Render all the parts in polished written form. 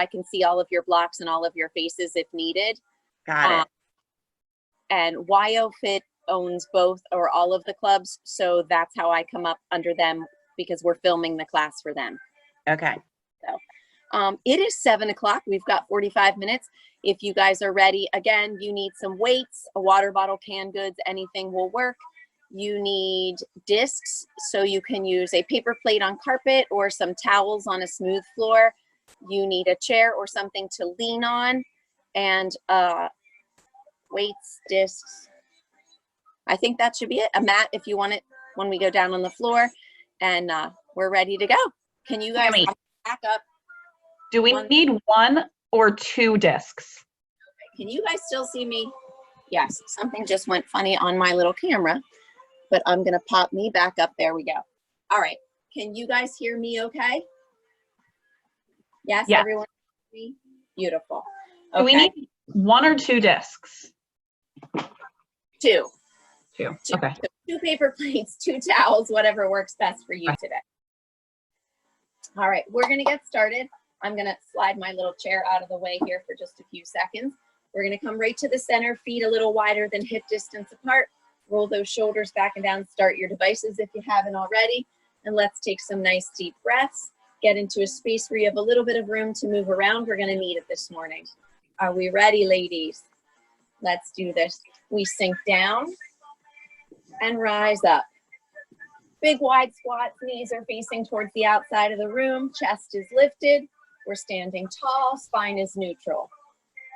I can see all of your blocks and all of your faces if needed. Got it. And YOFit owns both or all of the clubs, so that's how I come up under them because we're filming the class for them. Okay. So it is 7 o'clock. We've got 45 minutes. If you guys are ready, again, you need some weights, a water bottle, canned goods, anything will work. You need discs, so you can use a paper plate on carpet or some towels on a smooth floor. You need a chair or something to lean on, and weights, discs. I think that should be it. A mat if you want it when we go down on the floor, and we're ready to go. Can you guys back up? Do we need 1 or 2 discs? Can you guys still see me? Yes, something just went funny on my little camera, but I'm gonna pop me back up. There we go. All right, can you guys hear me okay? Yes, yeah. Everyone hear me? Beautiful. Okay. Do we need 1 or 2 discs? 2. 2, okay. 2 paper plates, 2 towels, whatever works best for you today. All right, we're gonna get started. I'm gonna slide my little chair out of the way here for just a few seconds. We're gonna come right to the center, feet a little wider than hip distance apart. Roll those shoulders back and down. Start your devices if you haven't already. And let's take some nice deep breaths. Get into a space where you have a little bit of room to move around. We're gonna need it this morning. Are we ready, ladies? Let's do this. We sink down and rise up. Big wide squats, knees are facing towards the outside of the room. Chest is lifted. We're standing tall, spine is neutral.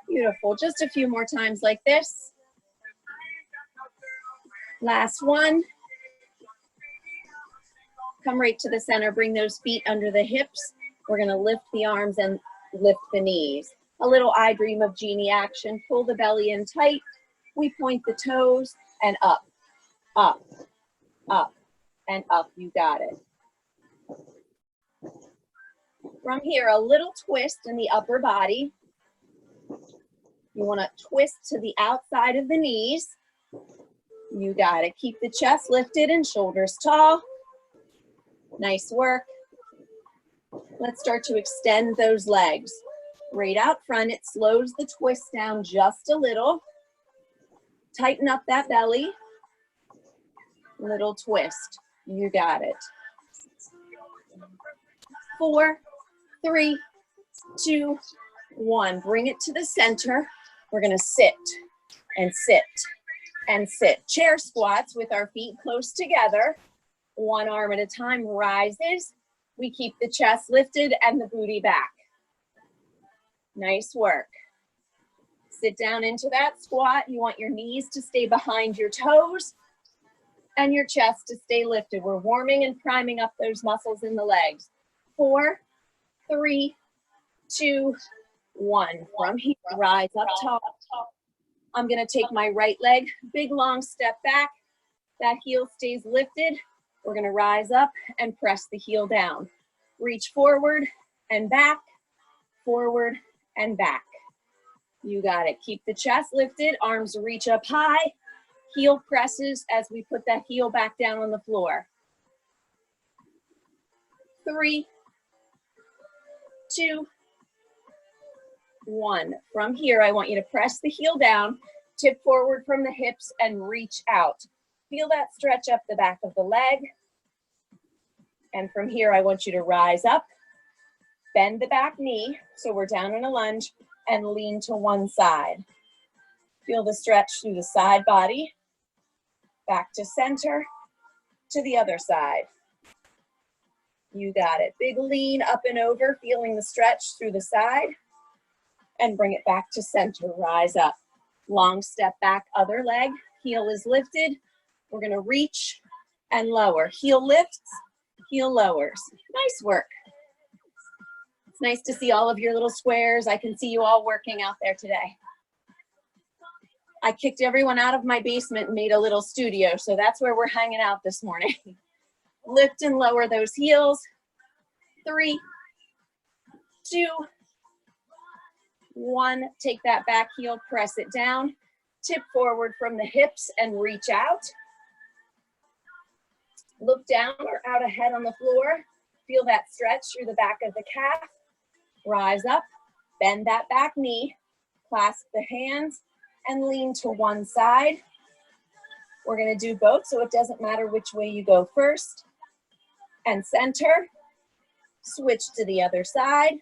Beautiful, just a few more times like this. Last one. Come right to the center, bring those feet under the hips. We're gonna lift the arms and lift the knees. A little I dream of Jeannie action. Pull the belly in tight. We point the toes and up, up, up, and up. You got it. From here, a little twist in the upper body. You wanna twist to the outside of the knees. You got it. Keep the chest lifted and shoulders tall. Nice work. Let's start to extend those legs. Right out front, it slows the twist down just a little. Tighten up that belly. Little twist. You got it. 4, 3, 2, 1. Bring it to the center. We're gonna sit and sit and sit. Chair squats with our feet close together. 1 arm at a time rises. We keep the chest lifted and the booty back. Nice work. Sit down into that squat. You want your knees to stay behind your toes and your chest to stay lifted. We're warming and priming up those muscles in the legs. 4, 3, 2, 1. From here, rise up tall. I'm gonna take my right leg, big long step back. That heel stays lifted. We're gonna rise up and press the heel down. Reach forward and back, forward and back. You got it. Keep the chest lifted, arms reach up high, heel presses as we put that heel back down on the floor. 3, 2, 1. From here, I want you to press the heel down, tip forward from the hips and reach out. Feel that stretch up the back of the leg. And from here, I want you to rise up, bend the back knee, so we're down in a lunge, and lean to one side. Feel the stretch through the side body, back to center, to the other side. You got it. Big lean up and over, feeling the stretch through the side, and bring it back to center, rise up. Long step back, other leg, heel is lifted. We're gonna reach and lower. Heel lifts, heel lowers. Nice work. It's nice to see all of your little squares. I can see you all working out there today. I kicked everyone out of my basement and made a little studio, so that's where we're hanging out this morning. Lift and lower those heels. 3, 2, 1. Take that back heel, press it down. Tip forward from the hips and reach out. Look down or out ahead on the floor. Feel that stretch through the back of the calf. Rise up bend that back knee, clasp the hands, and lean to one side. We're gonna do both, so it doesn't matter which way you go first. And center, switch to the other side.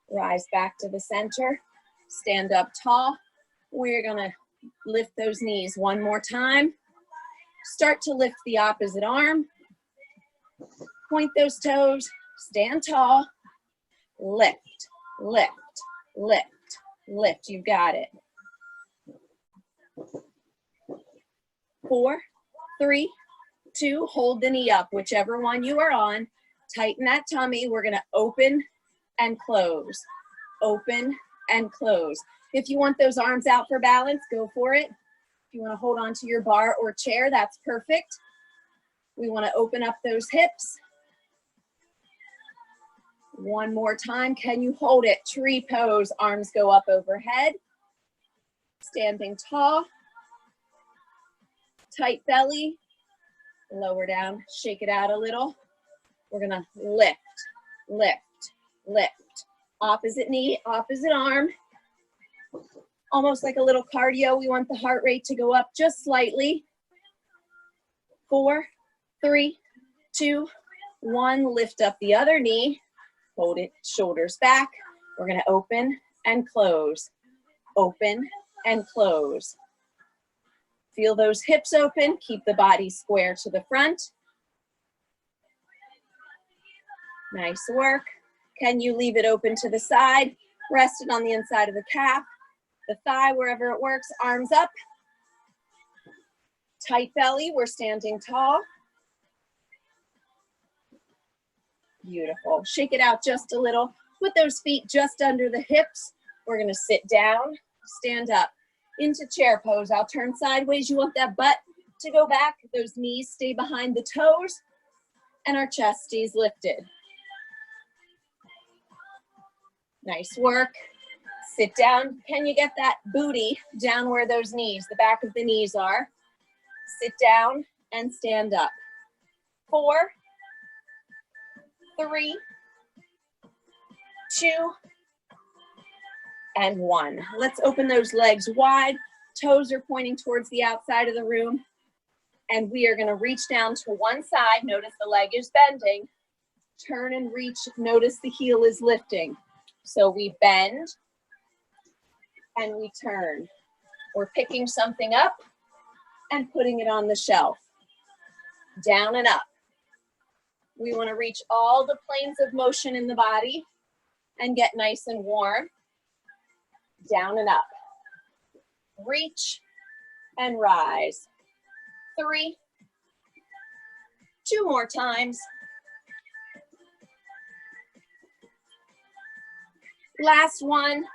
Rise back to the center, stand up tall. We're gonna lift those knees one more time. Start to lift the opposite arm. Point those toes, stand tall, lift, lift, lift, lift. You've got it. 4, 3, 2, hold the knee up, whichever one you are on. Tighten that tummy. We're gonna open and close, open and close. If you want those arms out for balance, go for it. If you wanna hold on to your bar or chair, that's perfect. We wanna open up those hips. One more time, can you hold it? Tree pose, arms go up overhead. Standing tall. Tight belly, lower down, shake it out a little. We're gonna lift, lift, lift. Opposite knee, opposite arm. Almost like a little cardio. We want the heart rate to go up just slightly. 4, 3, 2, 1. Lift up the other knee. Hold it, shoulders back. We're gonna open and close. Open and close. Feel those hips open. Keep the body square to the front. Nice work. Can you leave it open to the side? Rest it on the inside of the calf, the thigh, wherever it works. Arms up. Tight belly. We're standing tall. Beautiful. Shake it out just a little. Put those feet just under the hips. We're going to sit down, stand up into chair pose. I'll turn sideways. You want that butt to go back. Those knees stay behind the toes and our chest stays lifted. Nice work. Sit down. Can you get that booty down where those knees, the back of the knees are? Sit down and stand up. 4, 3, 2, and 1. Let's open those legs wide. Toes are pointing towards the outside of the room. And we are gonna reach down to one side. Notice the leg is bending. Turn and reach. Notice the heel is lifting. So we bend and we turn. We're picking something up and putting it on the shelf. Down and up. We wanna reach all the planes of motion in the body and get nice and warm. Down and up. Reach and rise. 3, 2 more times. Last one.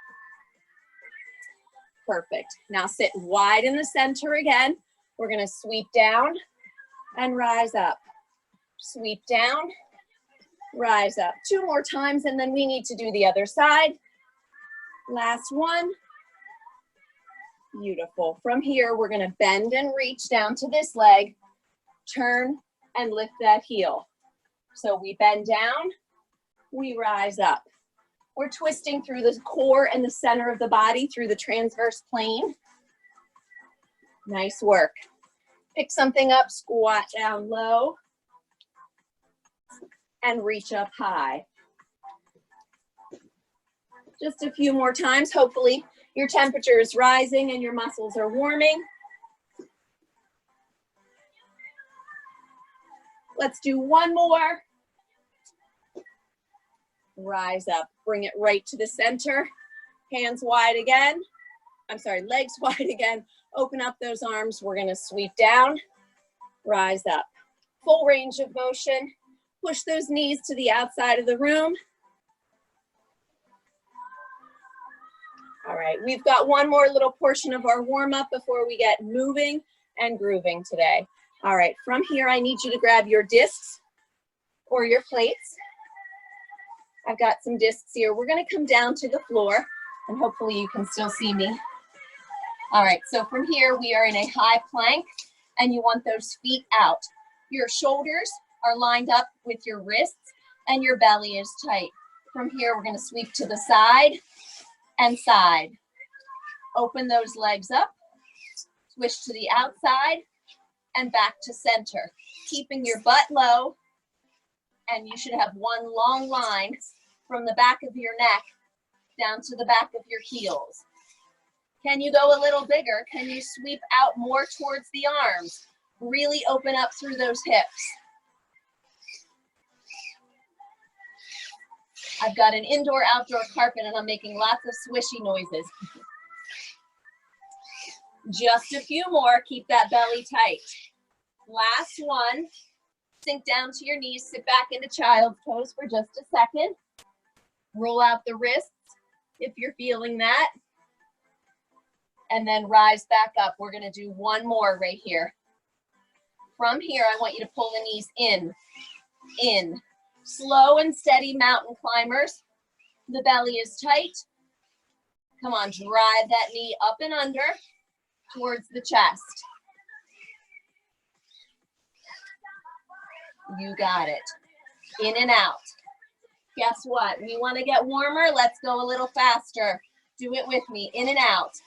Perfect. Now sit wide in the center again. We're gonna sweep down and rise up. Sweep down, rise up. 2 more times, and then we need to do the other side. Last one. Beautiful. From here, we're gonna bend and reach down to this leg, turn and lift that heel. So we bend down, we rise up. We're twisting through the core and the center of the body through the transverse plane. Nice work. Pick something up, squat down low, and reach up high. Just a few more times. Hopefully your temperature is rising and your muscles are warming. Let's do one more. Rise up, bring it right to the center. Hands wide again. I'm sorry, legs wide again. Open up those arms. We're gonna sweep down, rise up. Full range of motion. Push those knees to the outside of the room. All right, we've got one more little portion of our warm-up before we get moving and grooving today. All right, from here, I need you to grab your discs or your plates. I've got some discs here. We're gonna come down to the floor and hopefully you can still see me. All right, so from here, we are in a high plank and you want those feet out. Your shoulders are lined up with your wrists and your belly is tight. From here, we're gonna sweep to the side and side. Open those legs up, switch to the outside and back to center. Keeping your butt low, and you should have one long line from the back of your neck down to the back of your heels. Can you go a little bigger? Can you sweep out more towards the arms? Really open up through those hips. I've got an indoor-outdoor carpet and I'm making lots of swishy noises. Just a few more, keep that belly tight. Last one, sink down to your knees, sit back into child's pose for just a second. Roll out the wrists if you're feeling that. And then rise back up. We're gonna do one more right here. From here, I want you to pull the knees in. Slow and steady mountain climbers. The belly is tight. Come on, drive that knee up and under towards the chest. You got it. In and out. Guess what? We want to get warmer. Let's go a little faster. Do it with me. In and out.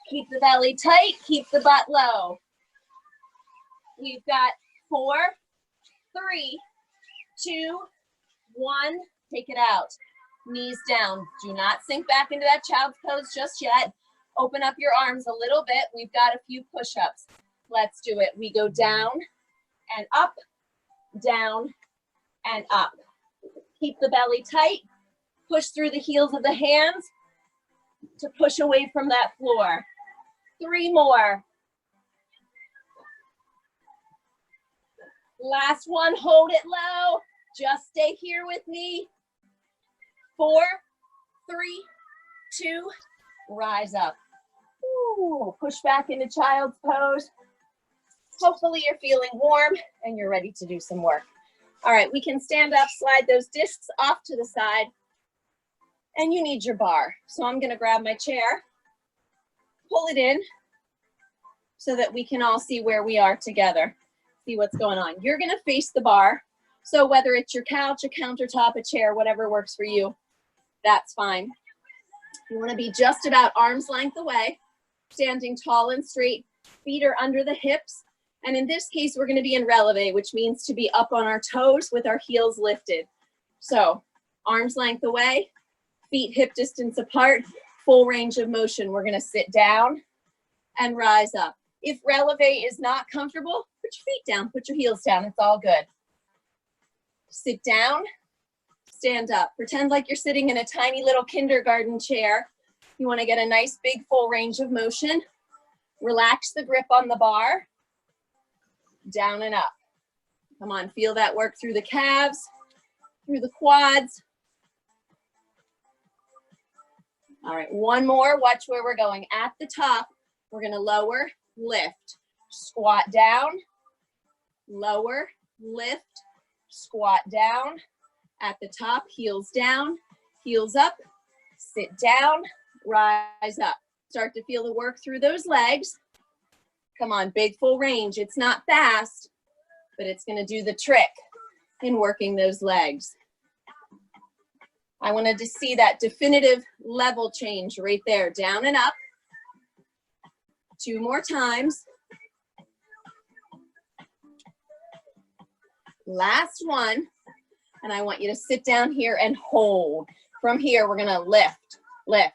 Keep the belly tight. Keep the butt low. We've got 4, 3, 2, 1. Take it out. Knees down. Do not sink back into that child's pose just yet. Open up your arms a little bit. We've got a few push-ups. Let's do it. We go down and up, down and up. Keep the belly tight. Push through the heels of the hands to push away from that floor. 3 more. Last one, hold it low. Just stay here with me. 4, 3, 2, rise up. Ooh, push back into child's pose. Hopefully you're feeling warm and you're ready to do some work. All right, we can stand up, slide those discs off to the side, and you need your bar. So I'm gonna grab my chair, pull it in so that we can all see where we are together, see what's going on. You're gonna face the bar. So whether it's your couch, a countertop, a chair, whatever works for you, that's fine. You wanna be just about arm's length away, standing tall and straight, feet are under the hips. And in this case, we're gonna be in releve, which means to be up on our toes with our heels lifted. So arm's length away, feet hip distance apart, full range of motion. We're gonna sit down and rise up. If releve is not comfortable, put your feet down, put your heels down, it's all good. Sit down, stand up. Pretend like you're sitting in a tiny little kindergarten chair. You wanna get a nice big full range of motion. Relax the grip on the bar. Down and up. Come on, feel that work through the calves, through the quads. All right, one more. Watch where we're going. At the top, we're gonna lower, lift, squat down, lower, lift, squat down. At the top, heels down, heels up, sit down, rise up. Start to feel the work through those legs. Come on, big full range. It's not fast, but it's gonna do the trick in working those legs. I wanted to see that definitive level change right there, down and up. 2 more times. Last one, and I want you to sit down here and hold. From here, we're gonna lift, lift,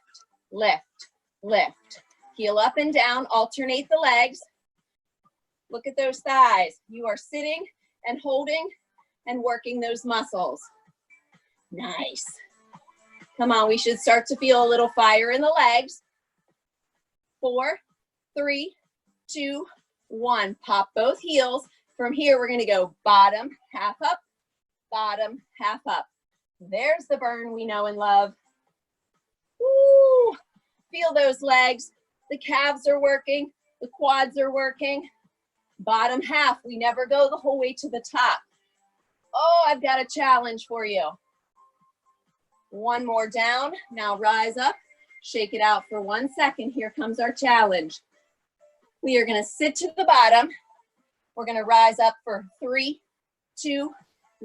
lift, lift. Heel up and down, alternate the legs. Look at those thighs. You are sitting and holding and working those muscles. Nice. Come on, we should start to feel a little fire in the legs. 4, 3, 2, 1. Pop both heels. From here, we're gonna go bottom, half up, bottom, half up. There's the burn we know and love. Woo! Feel those legs. The calves are working, the quads are working. Bottom half, we never go the whole way to the top. Oh, I've got a challenge for you. One more down, now rise up, shake it out for 1 second. Here comes our challenge. We are gonna sit to the bottom. We're gonna rise up for 3, 2,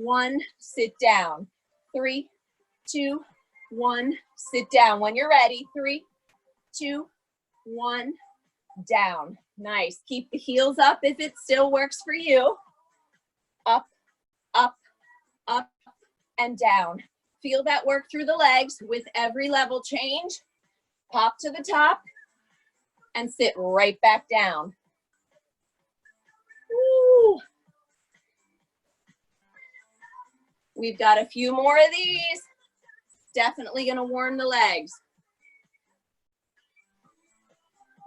1, sit down. 3, 2, 1, sit down. When you're ready, 3, 2, 1, down. Nice. Keep the heels up if it still works for you. Up, up, up, and down. Feel that work through the legs with every level change. Pop to the top and sit right back down. Woo. We've got a few more of these. Definitely gonna warm the legs.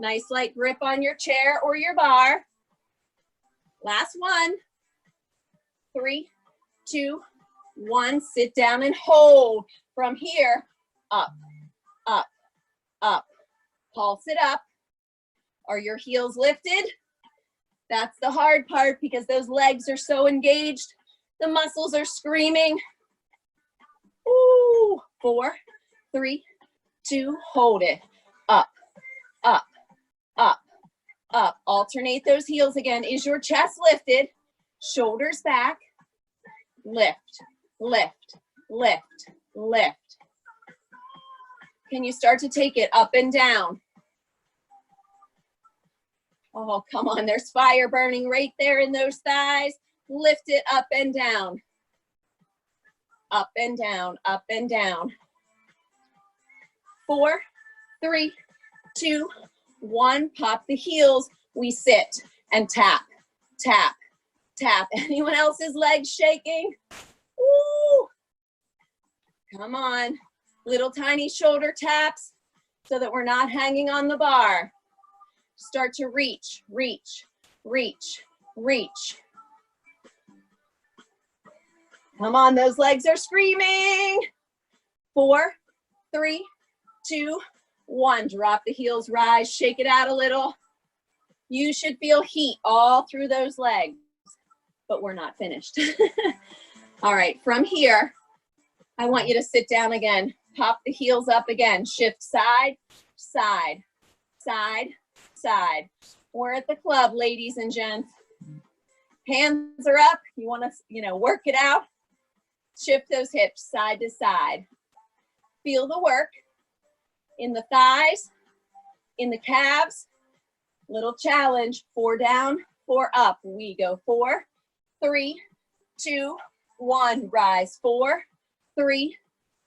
Nice light grip on your chair or your bar. Last one. 3, 2, 1. Sit down and hold. From here, up, up, up. Pulse it up. Are your heels lifted? That's the hard part because those legs are so engaged. The muscles are screaming. Ooh. 4, 3, 2, hold it. Up, up, up, up. Alternate those heels again. Is your chest lifted? Shoulders back. Lift, lift, lift, lift. Can you start to take it up and down? Oh, come on. There's fire burning right there in those thighs. Lift it up and down. Up and down, up and down. 4, 3, 2, 1. Pop the heels. We sit and tap, tap, tap. Anyone else's legs shaking? Woo! Come on. Little tiny shoulder taps so that we're not hanging on the bar. Start to reach, reach, reach, reach. Come on, those legs are screaming. 4, 3, 2, 1. Drop the heels, rise, shake it out a little. You should feel heat all through those legs, but we're not finished. All right, from here, I want you to sit down again. Pop the heels up again. Shift side, side, side, side. We're at the club, ladies and gents. Hands are up. You want to, work it out. Shift those hips side to side. Feel the work in the thighs, in the calves. Little challenge. 4 down, 4 up. We go 4, 3, 2, 1. Rise. 4, 3,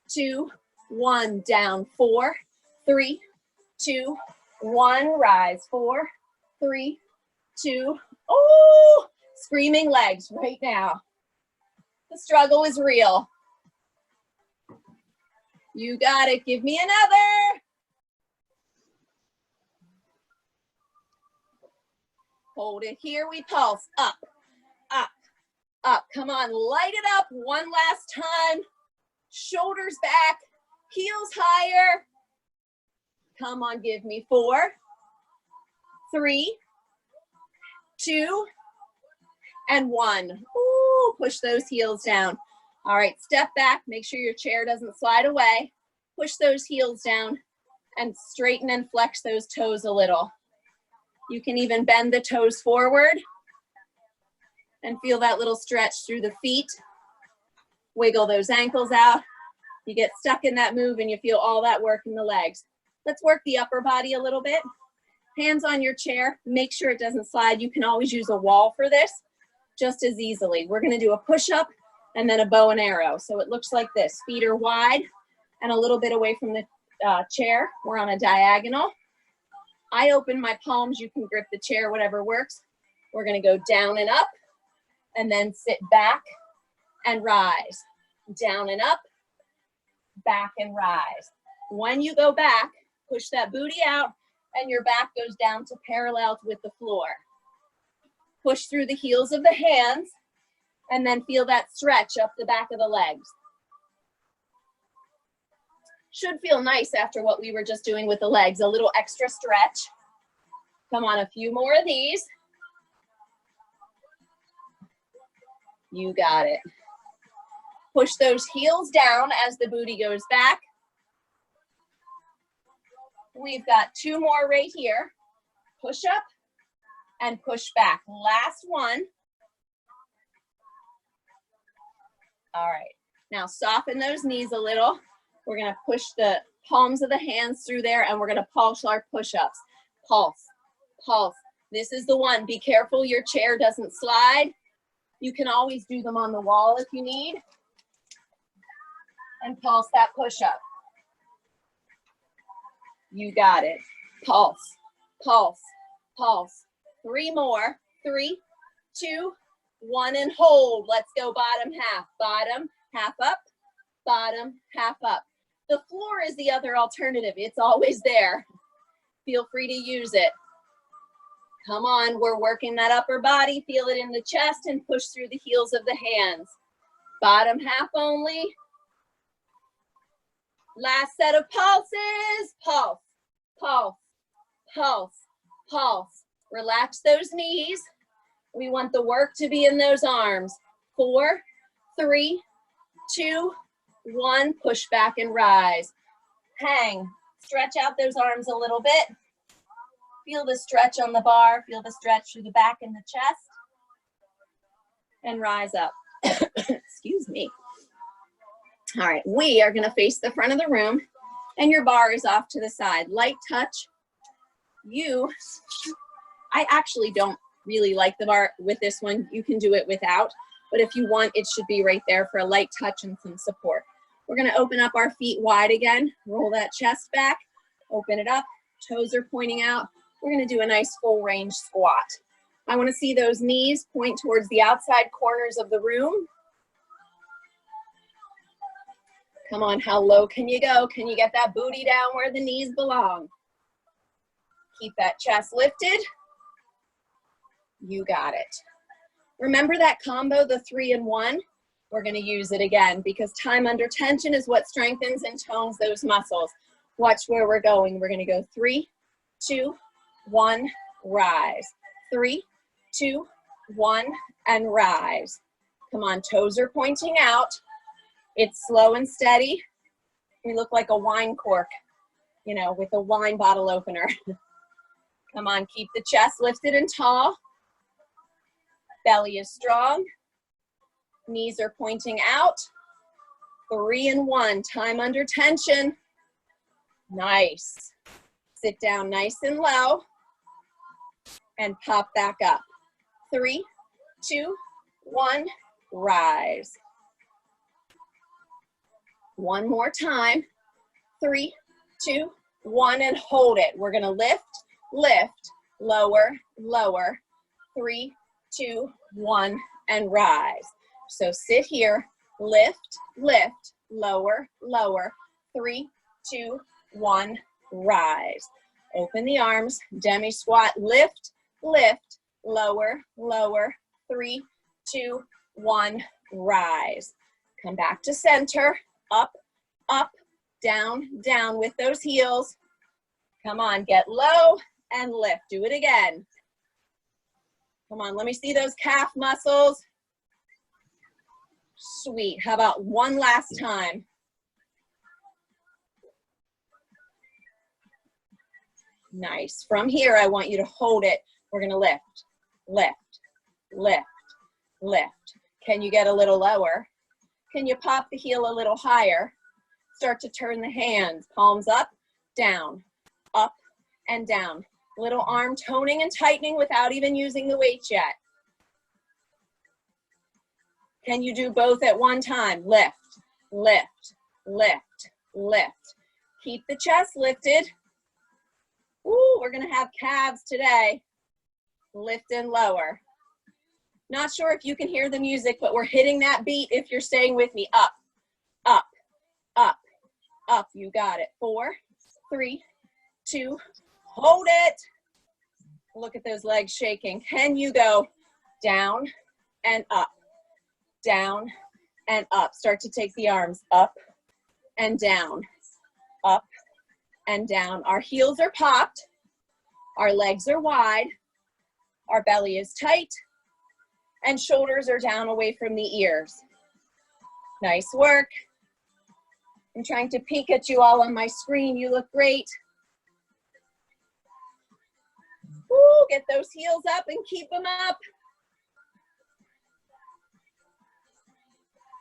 2, 1. Down. 4, 3, 2, 1. Rise. 4, 3, 2. Oh, screaming legs right now. The struggle is real. You got it. Give me another. Hold it here. We pulse. Up, up, up. Come on. Light it up. One last time. Shoulders back. Heels higher. Come on. Give me 4, 3, 2, and 1. Ooh, push those heels down. All right, step back. Make sure your chair doesn't slide away. Push those heels down and straighten and flex those toes a little. You can even bend the toes forward and feel that little stretch through the feet. Wiggle those ankles out. You get stuck in that move and you feel all that work in the legs. Let's work the upper body a little bit. Hands on your chair. Make sure it doesn't slide. You can always use a wall for this just as easily. We're going to do a push-up and then a bow and arrow. So it looks like this. Feet are wide and a little bit away from the chair. We're on a diagonal. I open my palms. You can grip the chair, whatever works. We're going to go down and up and then sit back and rise. Down and up, back and rise. When you go back, push that booty out and your back goes down to parallel with the floor. Push through the heels of the hands and then feel that stretch up the back of the legs. Should feel nice after what we were just doing with the legs, a little extra stretch. Come on, a few more of these. You got it. Push those heels down as the booty goes back. We've got 2 more right here. Push up and push back. Last one. All right. Now soften those knees a little. We're gonna push the palms of the hands through there and we're gonna pulse our push-ups. Pulse, pulse. This is the one. Be careful your chair doesn't slide. You can always do them on the wall if you need. And pulse that push-up. You got it. Pulse, pulse, pulse. 3 more. 3, 2, 1, and hold. Let's go bottom half. Bottom, half up, bottom, half up. The floor is the other alternative. It's always there. Feel free to use it. Come on, we're working that upper body. Feel it in the chest and push through the heels of the hands. Bottom half only. Last set of pulses. Pulse, pulse, pulse, pulse. Relax those knees. We want the work to be in those arms. 4, 3, 2, 1. Push back and rise. Hang. Stretch out those arms a little bit. Feel the stretch on the bar. Feel the stretch through the back and the chest. And rise up. Excuse me. All right, we are gonna face the front of the room and your bar is off to the side. Light touch. I actually don't really like the bar with this one. You can do it without, but if you want, it should be right there for a light touch and some support. We're gonna open up our feet wide again. Roll that chest back, open it up, toes are pointing out. We're gonna do a nice full range squat. I wanna see those knees point towards the outside corners of the room. Come on, how low can you go? Can you get that booty down where the knees belong? Keep that chest lifted. You got it. Remember that combo, the 3 and 1? We're gonna use it again because time under tension is what strengthens and tones those muscles. Watch where we're going. We're gonna go 3, 2, 1, rise. 3, 2, 1, and rise. Come on, toes are pointing out. It's slow and steady. We look like a wine cork, you know, with a wine bottle opener. Come on, keep the chest lifted and tall. Belly is strong. Knees are pointing out. 3 and 1, time under tension. Nice. Sit down nice and low and pop back up. 3, 2, 1, rise. One more time. 3, 2, 1, and hold it. We're gonna lift, lift, lower, lower. 3, 2, 1, and rise. So sit here, lift, lift, lower, lower. 3, 2, 1, rise. Open the arms, demi squat, lift, lift, lower, lower. 3, 2, 1, rise. Come back to center. Up, up, down, down with those heels. Come on, get low and lift. Do it again. Come on, let me see those calf muscles. Sweet. How about one last time? Nice. From here, I want you to hold it. We're gonna lift, lift, lift, lift. Can you get a little lower? Can you pop the heel a little higher? Start to turn the hands, palms up, and down. Little arm toning and tightening without even using the weights yet. Can you do both at one time? Lift, lift, lift, lift. Keep the chest lifted. Ooh, we're gonna have calves today. Lift and lower. Not sure if you can hear the music, but we're hitting that beat if you're staying with me. Up, up, up, up. You got it. 4, 3, 2, hold it. Look at those legs shaking. Can you go down and up, down and up? Start to take the arms up and down, up and down. Our heels are popped. Our legs are wide. Our belly is tight. And shoulders are down away from the ears. Nice work. I'm trying to peek at you all on my screen. You look great. Woo, get those heels up and keep them up.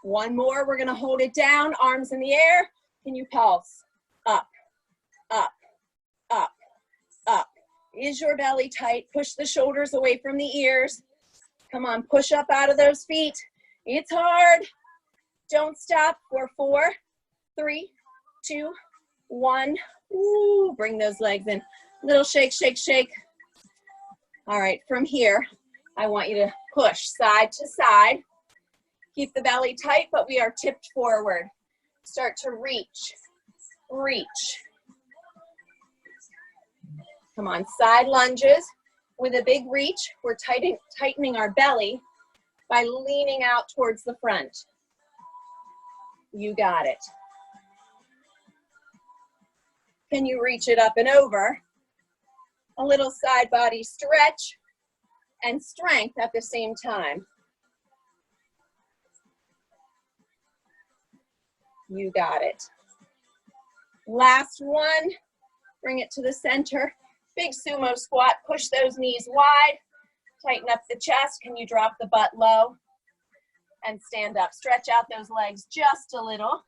One more, we're gonna hold it down, arms in the air. Can you pulse? Up, up, up, up. Is your belly tight? Push the shoulders away from the ears. Come on, push up out of those feet. It's hard. Don't stop for 4, 3, 2, 1. Ooh, bring those legs in. Little shake, shake, shake. All right, from here, I want you to push side to side. Keep the belly tight, but we are tipped forward. Start to reach, reach. Come on, side lunges. With a big reach, we're tightening our belly by leaning out towards the front. You got it. Can you reach it up and over? A little side body stretch and strength at the same time. You got it. Last one, bring it to the center. Big sumo squat, push those knees wide, tighten up the chest. Can you drop the butt low and stand up? Stretch out those legs just a little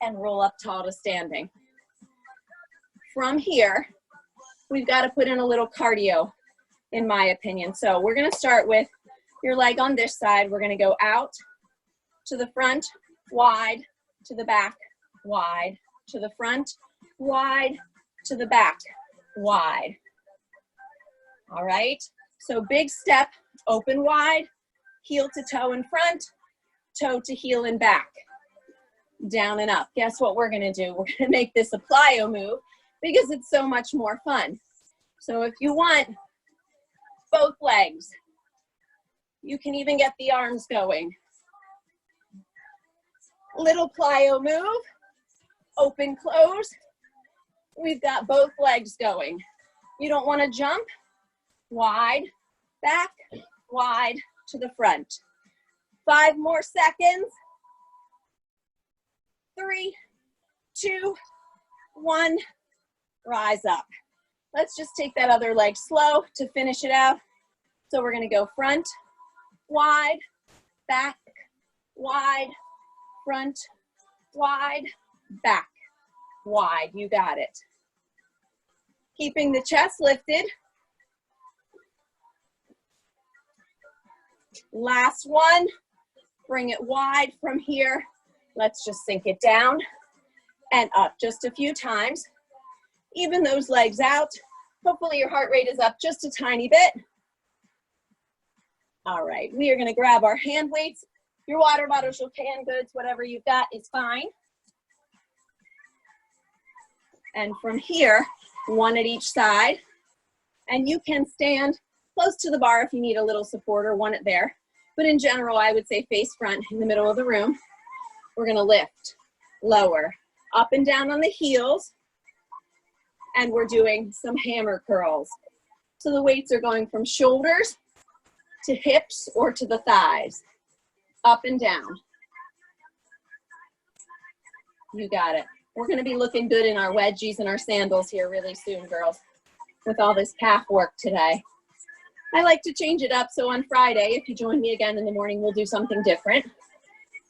and roll up tall to standing. From here, we've got to put in a little cardio, in my opinion. So we're gonna start with your leg on this side. We're gonna go out to the front, wide, to the back, wide, to the front, wide, to the back, wide. All right, so big step, open wide, heel to toe in front, toe to heel in back, down and up. Guess what we're gonna do? We're gonna make this a plyo move because it's so much more fun. So if you want both legs, you can even get the arms going. Little plyo move, open, close. We've got both legs going. You don't want to jump, wide, back, wide, to the front. 5 more seconds. 3, 2, 1, rise up. Let's just take that other leg slow to finish it out. So we're gonna go front, wide, back, wide, front, wide, back, wide. You got it. Keeping the chest lifted. Last one, bring it wide from here. Let's just sink it down and up just a few times. Even those legs out. Hopefully your heart rate is up just a tiny bit. All right, we are gonna grab our hand weights. Your water bottles, your canned goods, whatever you've got is fine. And from here, one at each side. And you can stand close to the bar if you need a little support or one at there. But in general, I would say face front in the middle of the room. We're gonna lift, lower, up and down on the heels. And we're doing some hammer curls. So the weights are going from shoulders to hips or to the thighs, up and down. You got it. We're gonna be looking good in our wedgies and our sandals here really soon, girls, with all this calf work today. I like to change it up, so on Friday, if you join me again in the morning, we'll do something different.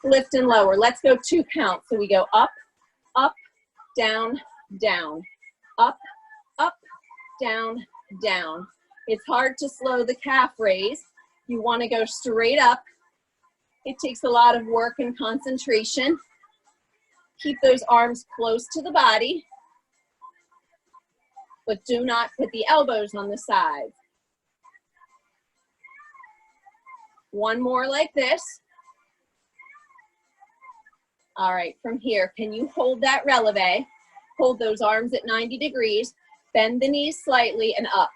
Lift and lower. Let's go 2 counts. So we go up, up, down, down. Up, up, down, down. It's hard to slow the calf raise. You want to go straight up. It takes a lot of work and concentration. Keep those arms close to the body, but do not put the elbows on the sides. One more like this. All right, from here, can you hold that releve? Hold those arms at 90 degrees, bend the knees slightly and up,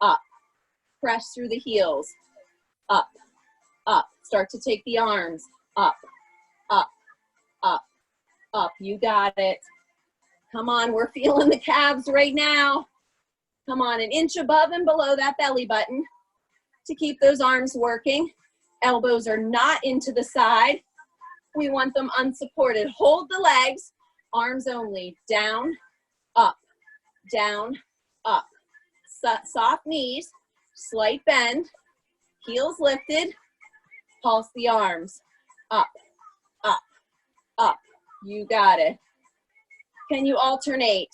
up. Press through the heels, up, up. Start to take the arms, up, up, up, up. You got it. Come on, we're feeling the calves right now. Come on, an inch above and below that belly button to keep those arms working. Elbows are not into the side. We want them unsupported. Hold the legs. Arms only, down, up, up. Soft knees, slight bend, heels lifted, pulse the arms. up, up, up. You got it. Can you alternate?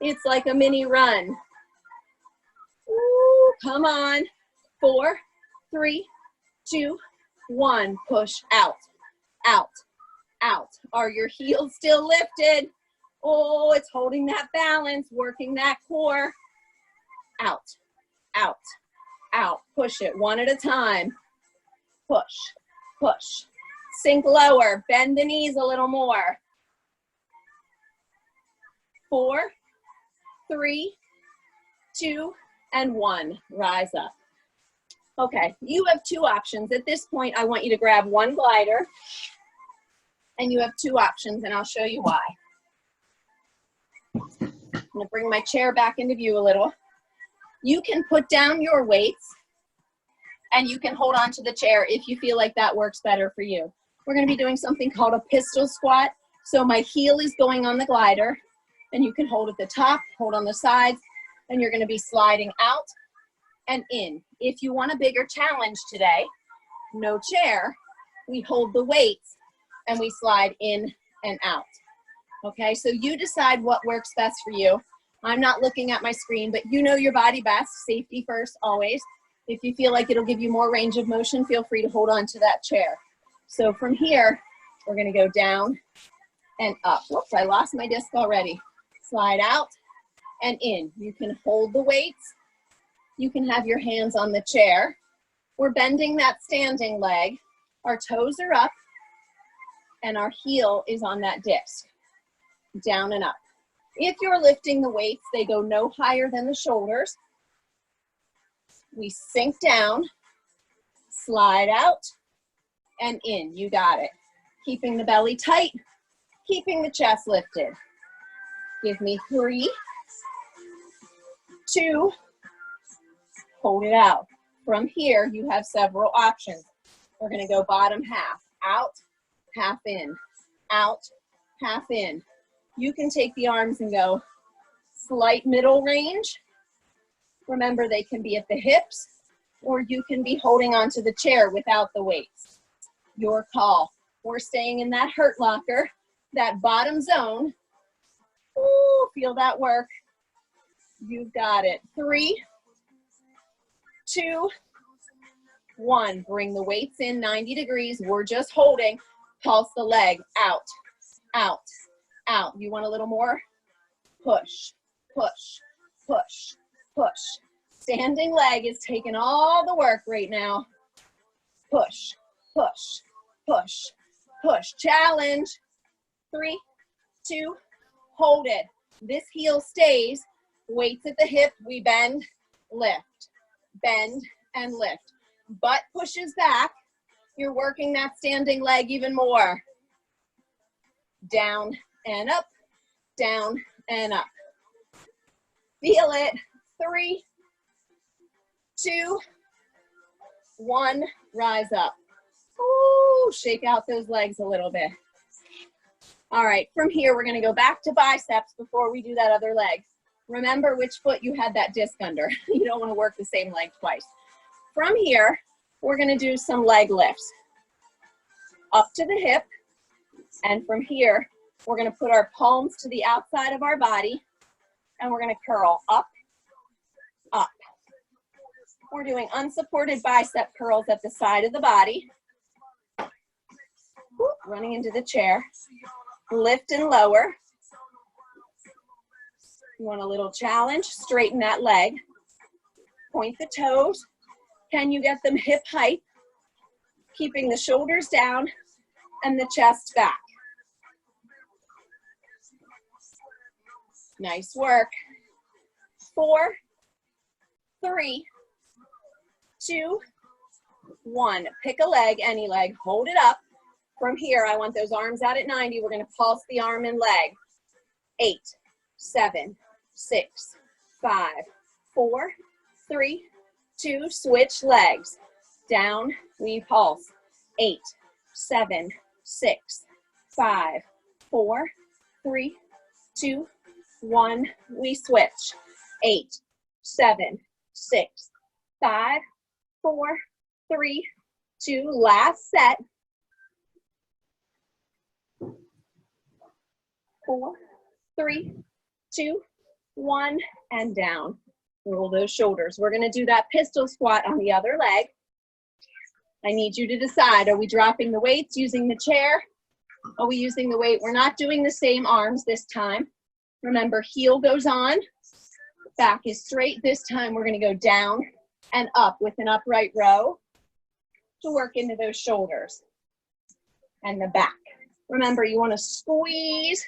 It's like a mini run. Ooh, come on. 4, 3, 2, 1. Push out, out, out. Are your heels still lifted? Oh, it's holding that balance, working that core. Out, out, out. Push it one at a time. Push, push. Sink lower. Bend the knees a little more. 4, 3, 2, and 1. Rise up. Okay, you have 2 options. At this point, I want you to grab one glider, and you have 2 options, and I'll show you why. I'm gonna bring my chair back into view a little. You can put down your weights, and you can hold on to the chair if you feel like that works better for you. We're gonna be doing something called a pistol squat. So my heel is going on the glider, and you can hold at the top, hold on the sides, and you're gonna be sliding out and in. If you want a bigger challenge today, no chair, we hold the weights and we slide in and out. Okay, so you decide what works best for you. I'm not looking at my screen, but you know your body best. Safety first, always. If you feel like it'll give you more range of motion, feel free to hold on to that chair. So from here, we're gonna go down and up. Whoops, I lost my disc already. Slide out and in. You can hold the weights. You can have your hands on the chair. We're bending that standing leg. Our toes are up and our heel is on that disc. Down and up. If you're lifting the weights, they go no higher than the shoulders. We sink down, slide out, and in. You got it. Keeping the belly tight, keeping the chest lifted. Give me 3, 2, hold it out. From here, you have several options. We're gonna go bottom half, out, half in, out, half in. You can take the arms and go slight middle range. Remember, they can be at the hips, or you can be holding onto the chair without the weights. Your call. We're staying in that hurt locker, that bottom zone. Ooh, feel that work. You've got it. 3, 2, 1. Bring the weights in 90 degrees. We're just holding. Pulse the leg out, out, out. You want a little more? Push, push, push, push. Standing leg is taking all the work right now. Push, push, push, push. Challenge. 3, 2, hold it. This heel stays. Weights at the hip. We bend, lift, bend, and lift. Butt pushes back. You're working that standing leg even more. Down and up, down and up. Feel it. 3, 2, 1. Rise up. Ooh, shake out those legs a little bit. All right, from here, we're gonna go back to biceps before we do that other leg. Remember which foot you had that disc under. You don't wanna work the same leg twice. From here, we're gonna do some leg lifts. Up to the hip, and from here, we're gonna put our palms to the outside of our body, and we're gonna curl up, up. We're doing unsupported bicep curls at the side of the body. Whoop, running into the chair. Lift and lower. You want a little challenge? Straighten that leg. Point the toes. Can you get them hip height? Keeping the shoulders down and the chest back. Nice work. 4, 3, 2, 1. Pick a leg, any leg. Hold it up. From here, I want those arms out at 90. We're going to pulse the arm and leg. 8, 7, 6, 5, 4, 3, 2. Switch legs. Down, we pulse. 8, 7, 6, 5, 4, 3, 2, 1. We switch. 8, 7, 6, 5, 4, 3, 2. Last set. 4, 3, 2, 1, and down. Roll those shoulders. We're gonna do that pistol squat on the other leg. I need you to decide, are we dropping the weights, using the chair? Are we using the weight? We're not doing the same arms this time. Remember, heel goes on, back is straight. This time we're gonna go down and up with an upright row to work into those shoulders and the back. Remember, you wanna squeeze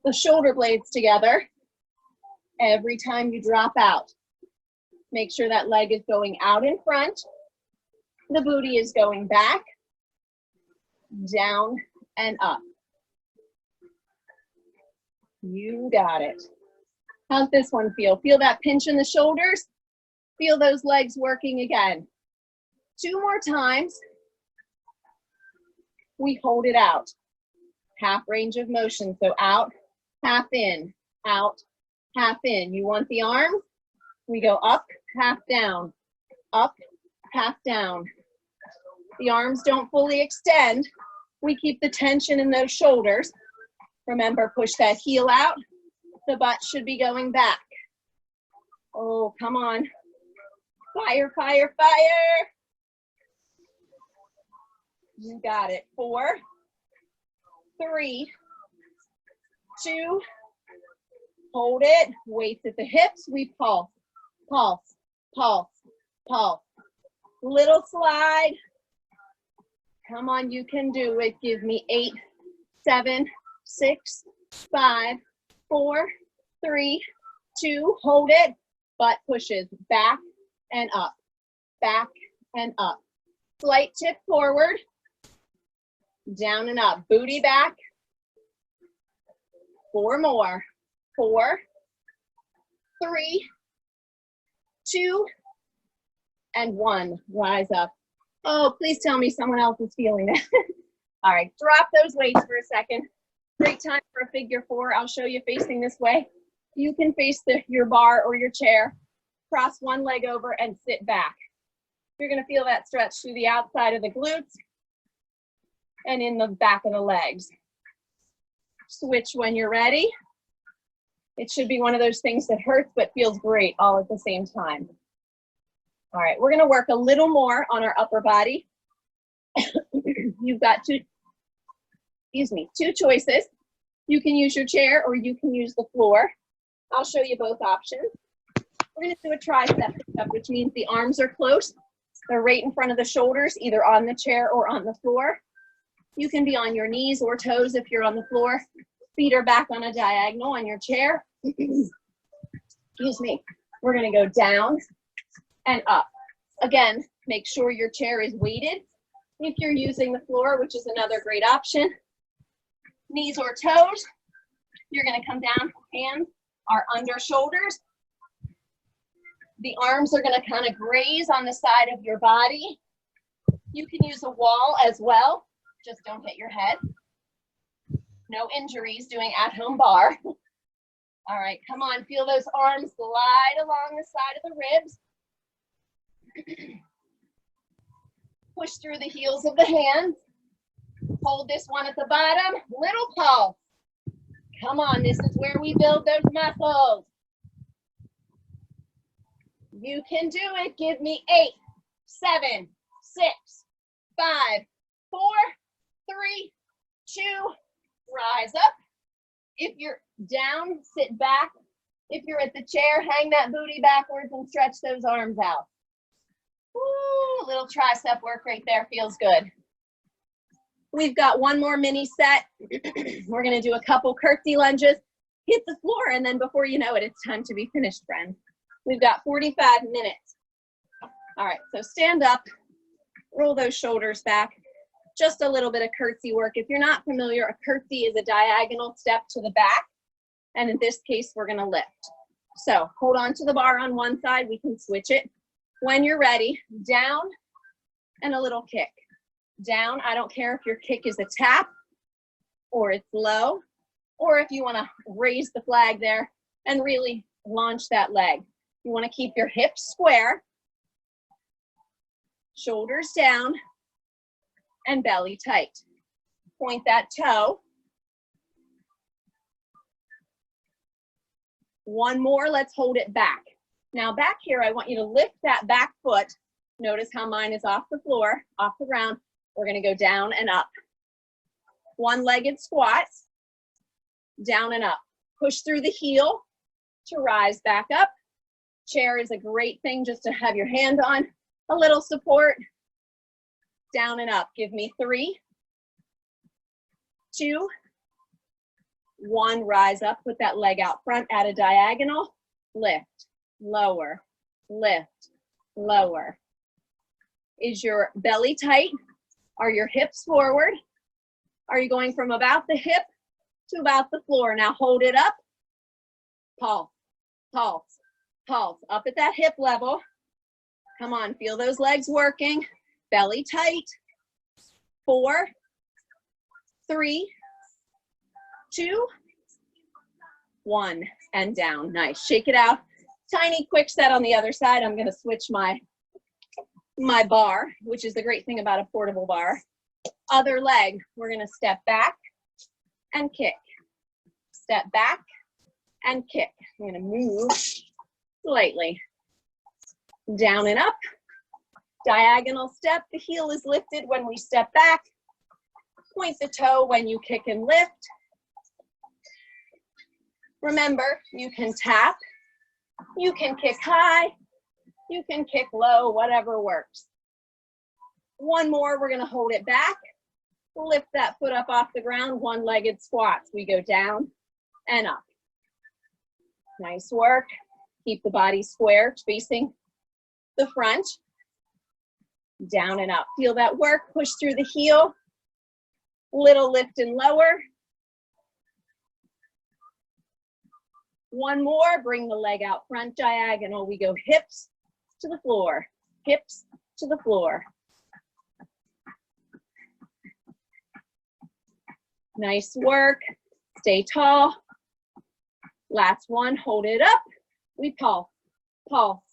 the shoulder blades together every time you drop out. Make sure that leg is going out in front. The booty is going back, down, and up. You got it. How's this one feel? Feel that pinch in the shoulders? Feel those legs working again. 2 more times. We hold it out. Half range of motion. So out, half in, out, half in. You want the arms? We go up, half down, up, half down. The arms don't fully extend. We keep the tension in those shoulders. Remember, push that heel out. The butt should be going back. Oh, come on. Fire, fire, fire. You got it. 4, 3, 2, hold it. Weights at the hips. We pulse, pulse, pulse, pulse. Little slide. Come on, you can do it. Give me 8, 7, 6, 5, 4, 3, 2. Hold it. Butt pushes back and up, back and up. Slight tip forward, down and up. Booty back. 4 more. 4, 3, 2, and 1. Rise up. Oh, please tell me someone else is feeling that. All right, drop those weights for a second. Great time for a figure 4. I'll show you facing this way. You can face your bar or your chair. Cross one leg over and sit back. You're gonna feel that stretch through the outside of the glutes and in the back of the legs. Switch when you're ready. It should be one of those things that hurts but feels great all at the same time. All right, we're gonna work a little more on our upper body. You've got two choices. You can use your chair or you can use the floor. I'll show you both options. We're gonna do a tricep push-up, which means the arms are close. They're right in front of the shoulders, either on the chair or on the floor. You can be on your knees or toes if you're on the floor. Feet are back on a diagonal on your chair. Excuse me. We're gonna go down and up. Again, make sure your chair is weighted. If you're using the floor, which is another great option, knees or toes, you're gonna come down, hands are under shoulders. The arms are gonna kind of graze on the side of your body. You can use a wall as well, just don't hit your head. No injuries doing at-home bar. All right, come on, feel those arms glide along the side of the ribs. Push through the heels of the hands. Hold this one at the bottom. Little pulse. Come on, this is where we build those muscles. You can do it. Give me 8, 7, 6, 5, 4, 3, 2. Rise up. If you're down, sit back. If you're at the chair, hang that booty backwards and stretch those arms out. Ooh, little tricep work right there, feels good. We've got one more mini set. We're gonna do a couple curtsy lunges, hit the floor, and then before you know it, it's time to be finished, friends. We've got 45 minutes. All right, so stand up, roll those shoulders back. Just a little bit of curtsy work. If you're not familiar, a curtsy is a diagonal step to the back, and in this case, we're gonna lift. So hold on to the bar on one side, we can switch it. When you're ready, down and a little kick. Down, I don't care if your kick is a tap or it's low, or if you wanna raise the flag there and really launch that leg. You wanna keep your hips square, shoulders down, and belly tight. Point that toe. One more, let's hold it back. Now back here, I want you to lift that back foot. Notice how mine is off the floor, off the ground. We're gonna go down and up. One-legged squats, down and up. Push through the heel to rise back up. Chair is a great thing just to have your hand on. A little support, down and up. Give me 3, 2, 1, rise up, put that leg out front at a diagonal, lift, lower, lift, lower. Is your belly tight? Are your hips forward? Are you going from about the hip to about the floor? Now hold it up, pulse, pulse, pulse, up at that hip level. Come on, feel those legs working, belly tight. 4, 3, 2, 1, and down. Nice, shake it out. Tiny quick set on the other side. I'm gonna switch my bar, which is the great thing about a portable bar. Other leg, we're gonna step back and kick. Step back and kick. I'm gonna move slightly. Down and up. Diagonal step, the heel is lifted when we step back. Point the toe when you kick and lift. Remember, you can tap, you can kick high, you can kick low, whatever works. One more, we're gonna hold it back. Lift that foot up off the ground, one-legged squats. We go down and up. Nice work. Keep the body square, facing the front. Down and up. Feel that work, push through the heel. Little lift and lower. One more, bring the leg out front, diagonal. We go hips to the floor, hips to the floor. Nice work, stay tall. Last one, hold it up. We pulse, pulse,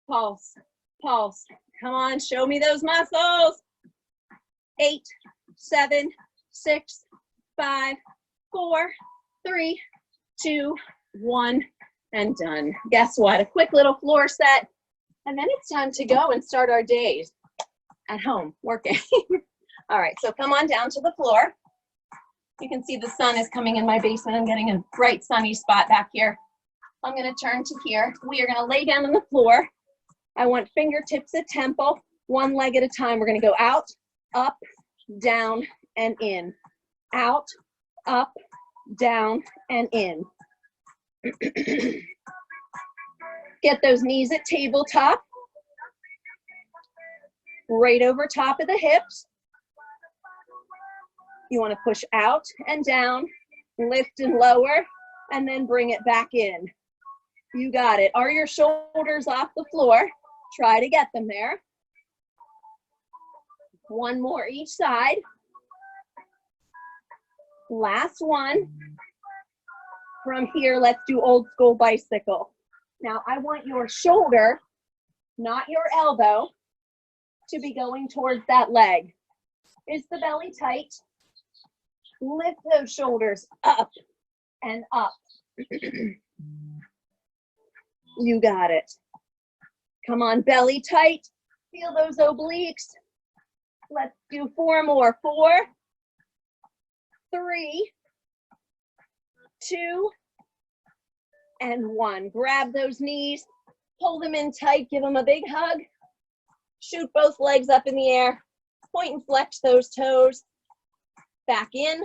pulse, pulse. Come on, show me those muscles. 8, 7, 6, 5, 4, 3, 2, 1, and done. Guess what? A quick little floor set, and then it's time to go and start our days at home working. All right, so come on down to the floor. You can see the sun is coming in my basement. I'm getting a bright sunny spot back here. I'm gonna turn to here. We are gonna lay down on the floor. I want fingertips at temple, one leg at a time. We're gonna go out, up, down, and in. Out, up, down, and in. Get those knees at tabletop. Right over top of the hips. You want to push out and down, lift and lower, and then bring it back in. You got it. Are your shoulders off the floor? Try to get them there. One more each side. Last one. From here, let's do old school bicycle. Now, I want your shoulder, not your elbow, to be going towards that leg. Is the belly tight? Lift those shoulders up and up. You got it. Come on, belly tight. Feel those obliques. Let's do 4 more. 4, 3, 2, and 1. Grab those knees, pull them in tight, give them a big hug. Shoot both legs up in the air. Point and flex those toes. Back in,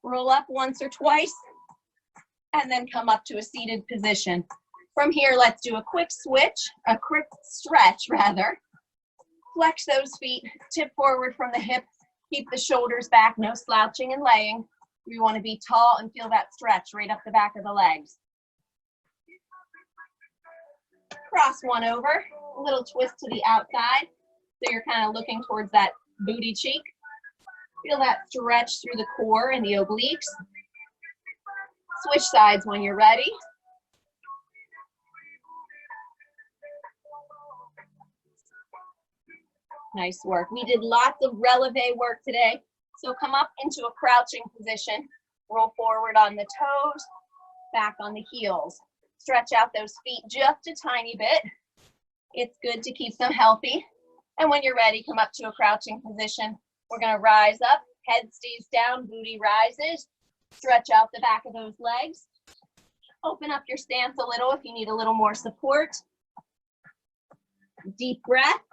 roll up once or twice, and then come up to a seated position. From here, let's do a quick switch, a quick stretch rather. Flex those feet, tip forward from the hip, keep the shoulders back, no slouching and laying. We want to be tall and feel that stretch right up the back of the legs. Cross one over, a little twist to the outside, so you're kind of looking towards that booty cheek. Feel that stretch through the core and the obliques. Switch sides when you're ready. Nice work. We did lots of releve work today. So come up into a crouching position. Roll forward on the toes, back on the heels. Stretch out those feet just a tiny bit. It's good to keep them healthy. And when you're ready, come up to a crouching position. We're gonna rise up, head stays down, booty rises. Stretch out the back of those legs. Open up your stance a little if you need a little more support. Deep breath,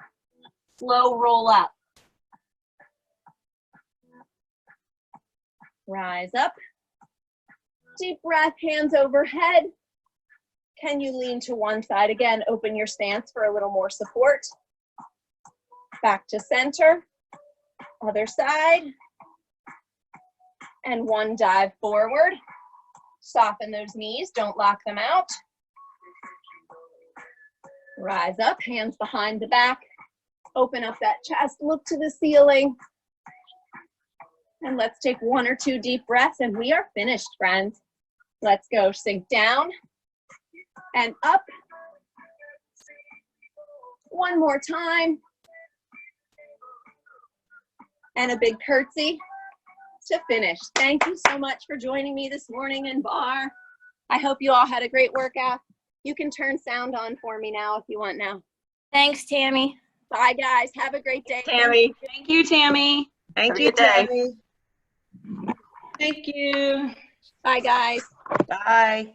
slow roll up. Rise up. Deep breath, hands overhead. Can you lean to one side again? Open your stance for a little more support. Back to center. Other side. And one dive forward. Soften those knees, don't lock them out. Rise up, hands behind the back. Open up that chest, look to the ceiling. And let's take 1 or 2 deep breaths and we are finished, friends. Let's go, sink down and up. One more time. And a big curtsy to finish. Thank you so much for joining me this morning in Barre. I hope you all had a great workout. You can turn sound on for me now if you want now. Thanks, Tammy. Bye, guys. Have a great day. Tammy. Thank you, Tammy. Thank Have a you, good day. Tammy. Thank you. Bye, guys. Bye.